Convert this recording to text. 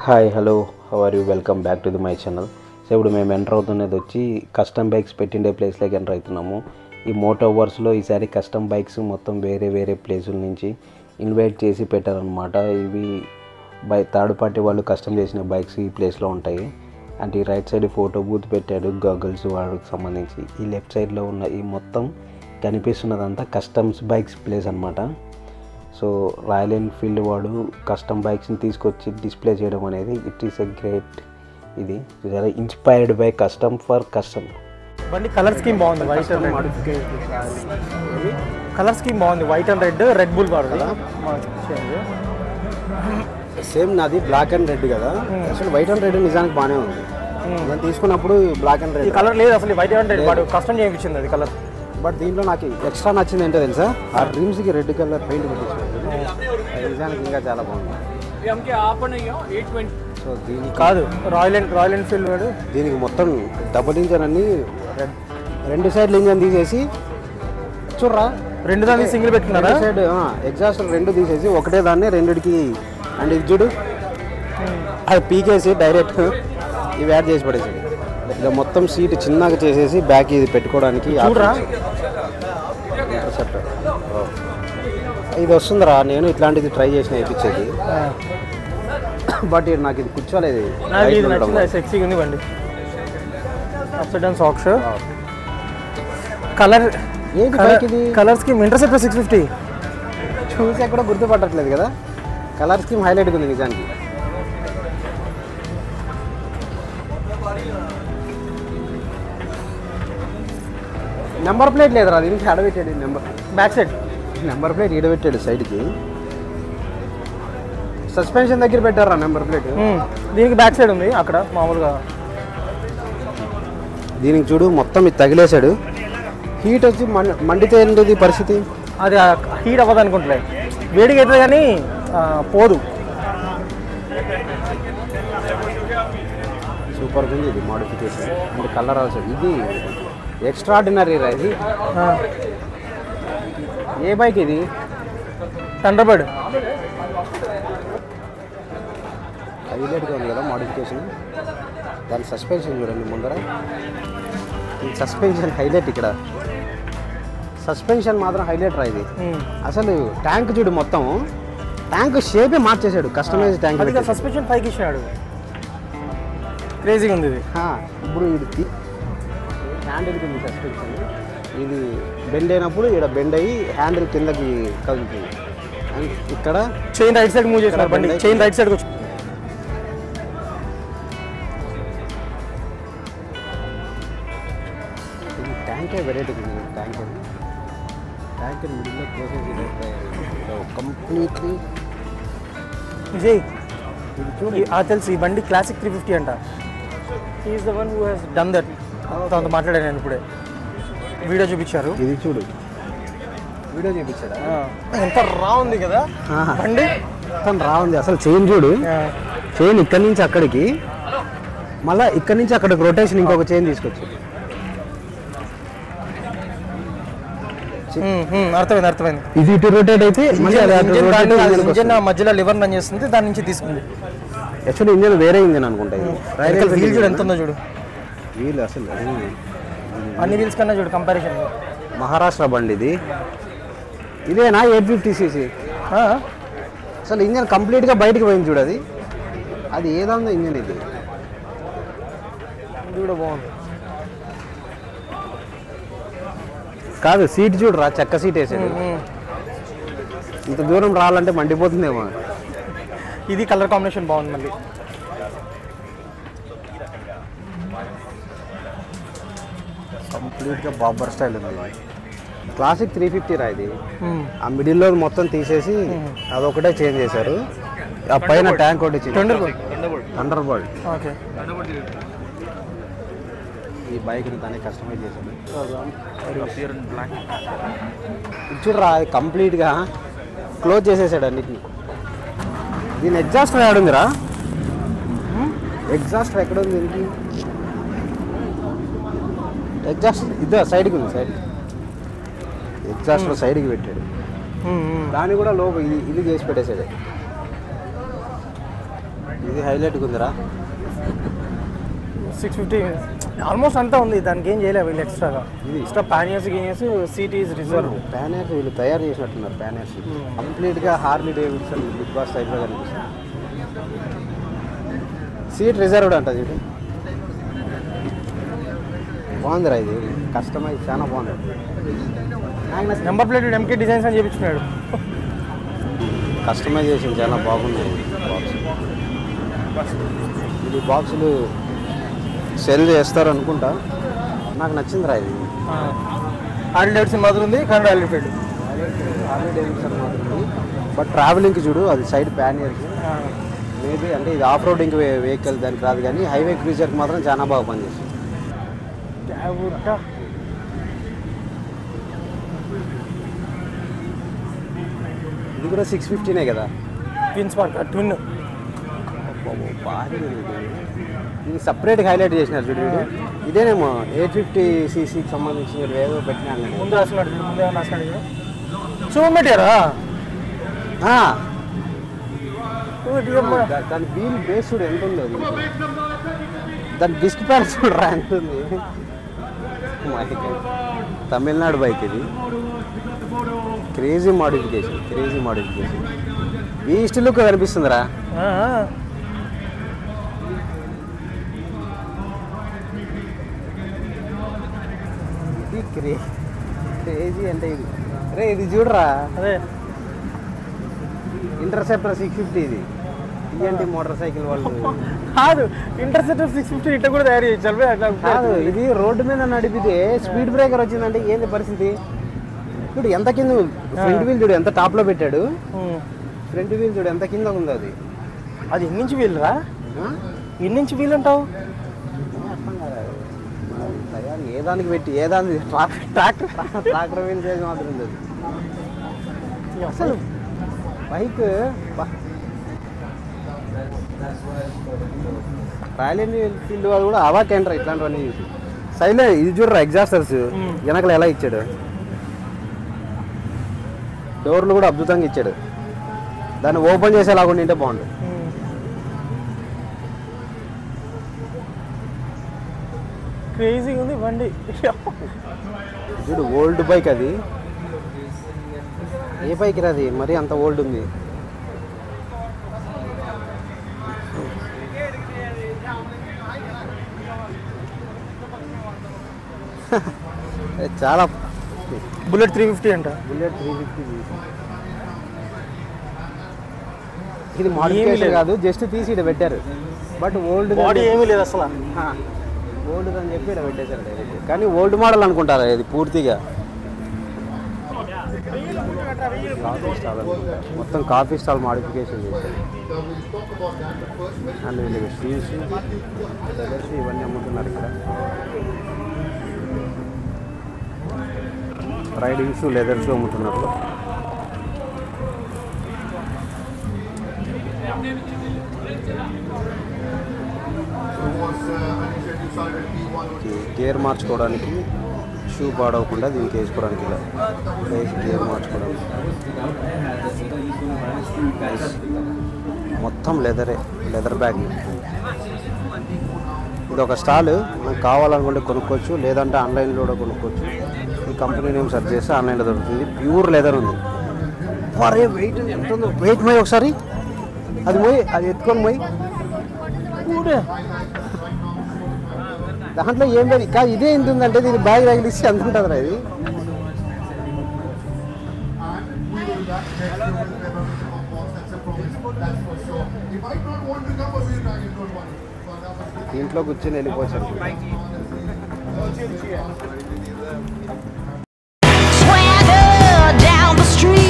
Hi hello how are you welcome back to my channel. So ఇప్పుడు మేము enter అవుతున్నది వచ్చి కస్టమ్ బైక్స్ పెట్టిండే ప్లేస్లోకి ఎంటర్ అవుతున్నాము. ఈ మోటోవర్స్లో ఈసారి కస్టమ్ బైక్స్ మొత్తం వేరే వేరే ప్లేసుల నుంచి ఇన్వైట్ చేసి పెట్టారనమాట. ఇవి థర్డ్ పార్టీ వాళ్ళు కస్టమ్ చేసిన బైక్స్ ఈ ప్లేస్లో ఉంటాయి. అంటే ఈ రైట్ సైడ్ ఫోటో బూత్ పెట్టాడు గాగుల్స్ వాడికి సంబంధించి. ఈ లెఫ్ట్ సైడ్లో ఉన్న ఈ మొత్తం కనిపిస్తున్నదంతా కస్టమ్స్ బైక్స్ ప్లేస్ అనమాట. సో రాయల్ ఎన్ఫీల్డ్ వాడు కస్టమ్ బైక్స్ని తీసుకొచ్చి డిస్ప్లే చేయడం అనేది ఇట్ ఈస్ ఎ గ్రేట్. ఇది inspired by custom for custom. బండి కలర్ స్కీమ్ బాగుంది, white and red colour scheme బాగుంది. White and red Red Bull వాడు సేమ్ నాది బ్లాక్ అండ్ రెడ్ కదా. అసలు వైట్ అండ్ రెడ్ నిజానికి బాగానే ఉంది. నేను తీసుకున్నప్పుడు బ్లాక్ అండ్ రెడ్ కలర్ లేదు అసలు. వైట్ అండ్ రెడ్ వాడు కస్టమ్ చేయించింది అది కలర్. బట్ దీంట్లో నాకు ఎక్స్ట్రా నచ్చింది ఏంటో తెలుసా, ఆ డ్రీమ్స్కి రెడ్ కలర్ పెయింట్ పెట్టించారు. నిజానికి ఇంకా చాలా బాగుంది. సో దీనికి కాదు రాయల్ ఎన్ఫీల్డ్ వాడు దీనికి మొత్తం డబుల్ ఇంజన్ అన్ని రెండు సైడ్లు ఇంజన్ తీసేసి చూడరా, రెండు దాన్ని సింగిల్ పెట్టుకున్నారా? సైడ్ ఎగ్జాస్ట్ రెండు తీసేసి ఒకటే దాన్ని రెండికి అండ్ ఇది చూడు అది పీకేసి డైరెక్ట్ ఇవి యాడ్ చేసి పడేసాడు. ఇలా మొత్తం సీట్ చిన్నగా చేసేసి బ్యాక్ ఇది పెట్టుకోవడానికి చూడరా. ఇది వస్తుందిరా, నేను ఇట్లాంటిది ట్రై చేసిన వేయించేది. బట్ నాకు ఇది కూర్చోలేదు. సెక్సీగా ఉంది బండి. అప్సైడ్ డౌన్ సాక్స్ కలర్ ఏంటి బైక్ ఇది? కలర్ స్కీమ్ ఇంటర్సెప్టర్ 650 చూసి ఎక్కడ గుర్తుపట్టట్లేదు కదా. కలర్ స్కీమ్ హైలైట్గా ఉంది నిజానికి. నెంబర్ ప్లేట్ లేదురా దీనికి, ఆడబెట్టాడు బ్యాక్ సైడ్ నెంబర్ ప్లేట్ ఈడబెట్టాడు సైడ్కి. సస్పెన్షన్ దగ్గర పెట్టారా నెంబర్ ప్లేట్. దీనికి బ్యాక్ సైడ్ ఉంది అక్కడ మామూలుగా. దీనికి చూడు మొత్తం ఇది తగిలేశాడు. హీట్ వచ్చి మండితే ఏంటిది పరిస్థితి? అది హీట్ అవ్వదు అనుకుంటలే, వేడిగా అవుతుంది కానీ పోదు. సూపర్గా ఉంది ఇది మోడిఫికేషన్. అంటే కలర్ అవసరం ఇది ఎక్స్ట్రాడినరీ రా. ఇది ఏ బైక్ ఇది? థండర్బర్డ్. హైలైట్గా ఉంది కదా మోడిఫికేషన్. దాని సస్పెన్షన్ చూడండి ముందర. ఈ సస్పెన్షన్ హైలైట్. ఇక్కడ సస్పెన్షన్ మాత్రం హైలైట్ రా ఇది. అసలు ట్యాంక్ చూడు, మొత్తం ట్యాంక్ షేపే మార్చేశాడు. Customise tank. సస్పెన్షన్ పైకి ఇచ్చినాడు. క్రేజీగా ఉంది ఇది. ఇప్పుడు ఇది హ్యాండిల్ కింద సస్పెన్షన్. ఇది బెండ్ అయినప్పుడు ఇక్కడ బెండ్ అయ్యి హ్యాండిల్ కిందకి కదులుతుంది. ఇక్కడ చైన్ రైట్ సైడ్ మూవ్ చేస్తున్నారు బండి. చైన్ రైట్ సైడ్ వచ్చి ట్యాంకే వెరైటీగా ఉంది. ట్యాంక్ మిడిల్లో క్లోజ్ కంప్లీట్లీ. విజయ్ చూడు, తెలిసి ఈ బండి క్లాసిక్ 350 అంట. Is the one who has done that. తనతో మాట్లాడాను నేను ఇప్పుడే, వీడియో చూపించారు. ఇది చూడు, వీడియో చూపించాడా? ఎంత రా ఉంది కదా బండి, మొత్తం రా ఉంది. అసలు చైన్ చూడు, చైన్ ఇక్కడి నుంచి అక్కడికి, మళ్ళీ ఇక్కడి నుంచి అక్కడికి రొటేషన్ ఇంకొక చైన్ తీసుకొచ్చి. అర్థమైంది. ఇది ఇటు రొటేట్ అయితే ఇంజన్ మధ్యలో లివర్ రన్ చేస్తుంది, దాని నుంచి తీసుకుంది. యాక్చువల్లీ ఇంజన్ వేరే ఇంజన్ అనుకుంటా. వీల్ చూడు ఎంత ఉందో చూడు. వీల్ అసలు అన్ని వీల్స్ కన్నా చూడు కంపారిజన్. మహారాష్ట్ర బండి ఇది. ఇదేనా 850cc? అసలు ఇంజన్ కంప్లీట్గా బయటకు పోయింది చూడు. అది ఏదందో ఇంజన్ ఇది చూడ బాగుంది. కాదు సీట్ చూడరా, చెక్క సీట్ వేసాడు. ఇంత దూరం రావాలంటే మండిపోతుందేమో. ఇది కలర్ కాంబినేషన్ బాగుంది. మళ్ళీ కంప్లీట్గా బాబర్ స్టైల్ ఉంది. క్లాసిక్ 350 రా ఇది. ఆ మిడిల్లో మొత్తం తీసేసి అదొకటే చేంజ్ చేశారు. ఆ పైన ట్యాంక్ ఒకటి థండర్బర్డ్. ఓకే, ఈ బైక్ని దాన్ని కస్టమైజ్ చేశాను. చూడరా కంప్లీట్గా క్లోజ్ చేసేసాడు అన్నిటిని. దీని ఎగ్జాస్ట్ ఆడుందిరా. ఎగ్జాస్ట్ ఎక్కడ ఉంది దీనికి? ఎగ్జాస్ట్ ఇదే సైడ్కి ఉంది. ఎగ్జాస్ట్ సైడ్కి పెట్టాడు. దాన్ని కూడా లోపల ఇది చేసి పెట్టేసాడు. ఇది హైలైట్గా ఉందిరా. 650 ఆల్మోస్ట్ అంతా ఉంది, దానికి ఏం చేయలేదు వీళ్ళు ఎక్స్ట్రాగా. ఎక్స్ట్రా ప్యానియర్స్ గేనియర్స్ సీట్ ఈజ్ రిజర్వ్. ప్యానియర్స్ వీళ్ళు తయారు చేసినట్టున్నారు. ప్యానియర్స్ కంప్లీట్గా హార్లీ డేవిడ్సన్ బిగ్ బాస్ టైప్లో కనిపిస్తుంది. సీట్ రిజర్వ్డ్ అంట ఇది. బాగుందిరా ఇది, కస్టమైజ్ చాలా బాగుంది. నెంబర్ ప్లేట్ ఎంకే డిజైన్స్ అని చేయించుకున్నాడు. కస్టమైజేషన్ చాలా బాగున్నాయి. బాక్స్ ఇది బాక్సులు సెల్ చేస్తారు అనుకుంటా. నాకు నచ్చిందిరా ఇది. హార్లీ డేవిడ్సన్ మాత్రం ఉంది, కన్నడ హార్లీ డేవిడ్సన్ మాత్రం ఉంది. బట్ ట్రావెలింగ్కి చూడు, అది సైడ్ ప్యానియర్కి మేబీ అంటే ఇది ఆఫ్ రోడింగ్ వెహికల్ దానికి రాదు, కానీ హైవే క్రూజర్కి మాత్రం చాలా బాగా పనిచేస్తుంది. ఇది కూడా 650నే కదా. ట్విన్ స్పార్క్ ట్విన్ భారీ. ఇది సపరేట్గా హైలైట్ చేసినారు చూడు. ఇదేనేమో 850cc సంబంధించిన ఏదో పెట్టినా ముందు రాసినాడు. ముందే రాసినాడు చూపెట్టారా. దాని వీల్ బేస్ చూడు ఎంత ఉందో. దాని డిస్క్ ప్యాడ్ చూడరా ఎంత ఉంది. తమిళనాడు బైక్ ఇది. Crazy modification. ఈ లుక్ కనిపిస్తుందిరా. ఇది క్రేజీ అంటే ఇది. రే ఇది చూడరా. అదే ఇంటర్సెప్టర్ 650 ఇది. ఏంటి మోటార్ సైకిల్ వాళ్ళు కాదు. ఇంటర్సెప్టర్ 650 ఇట్లా కూడా తయారు చేయించాలి. కాదు, ఇది రోడ్డు మీద నడిపితే స్పీడ్ బ్రేకర్ వచ్చిందంటే ఏంది పరిస్థితి. చూడు ఎంత కింద. ఫ్రంట్ వీల్ చూడు ఎంత టాప్లో పెట్టాడు. ఫ్రంట్ వీల్ చూడు ఎంత కింద ఉంది. అది ఎన్నించి వీల్ రా. ఎన్నించి వీల్ అంటావు. ఏ దానికి పెట్టి ఏ దానికి ట్రాక్టర్ వీల్ చేసి మాత్రం ఉంది అది. అసలు బైక్ రాయల్ ఎన్ఫీల్డ్ వాళ్ళు కూడా అవాక్ ఏంట్రా ఇట్లాంటివన్నీ చూసి. సైలెంట్ ఇది చూడరా. ఎగ్జాస్టర్స్ వెనకలు ఎలా ఇచ్చాడు. డోర్లు కూడా అద్భుతంగా ఇచ్చాడు. దాన్ని ఓపెన్ చేసేలాగా ఉంటే బాగుండు. క్రేజీగా ఉంది బండి. చూడు ఓల్డ్ బైక్ అది. ఏ బైక్ రాది మరి అంత ఓల్డ్ ఉంది. చాలా. బుల్లెట్ 350 అంట. బుల్లెట్ 350. ఇది మోడిఫికేషన్ కాదు, జస్ట్ తీసి ఇక్కడ పెట్టారు. బట్ ఓల్డ్ బాడీ ఏమీ లేదు అసలు. ఓల్డ్ అని చెప్పి ఇక్కడ పెట్టేశారు డైరెక్ట్. కానీ ఓల్డ్ మోడల్ అనుకుంటారా ఇది పూర్తిగా. కాఫీ స్టాల్ మొత్తం కాఫీ స్టాల్ మోడిఫికేషన్ చేశారు. అండ్ వీళ్ళకి షూస్ లెదర్స్ ఇవన్నీ అమ్ముతున్నారు ఇక్కడ. రైడింగ్ షూ లెదర్స్ అమ్ముతున్నారు. గేర్ మార్చుకోవడానికి షూ పాడవకుండా దీనికి వేసుకోవడానికి ఇలా గేర్ మార్చుకోవడానికి మొత్తం లెదర్ బ్యాగ్. ఇది ఒక స్టాల్. మనకు కావాలనుకుంటే కొనుక్కోవచ్చు, లేదంటే ఆన్లైన్లో కూడా కొనుక్కోవచ్చు. ఈ కంపెనీ నేమ్ సెర్చ్ చేస్తే ఆన్లైన్లో దొరుకుతుంది. ప్యూర్ లెదర్ ఉంది. అరే వెయిట్ ఎంత ఉందో. వెయిట్ మోయి ఒకసారి. అది మోయి, అది ఎత్తుకొని మోయి. దాంట్లో ఏం లేదు. కాదు ఇదే ఎంత ఉందంటే దీన్ని బ్యాగ్ తగిలిస్తే ఎంత ఉంటుందిరా ఇది. దీంట్లో కూర్చొని వెళ్ళిపోవచ్చు. Swagger down the street.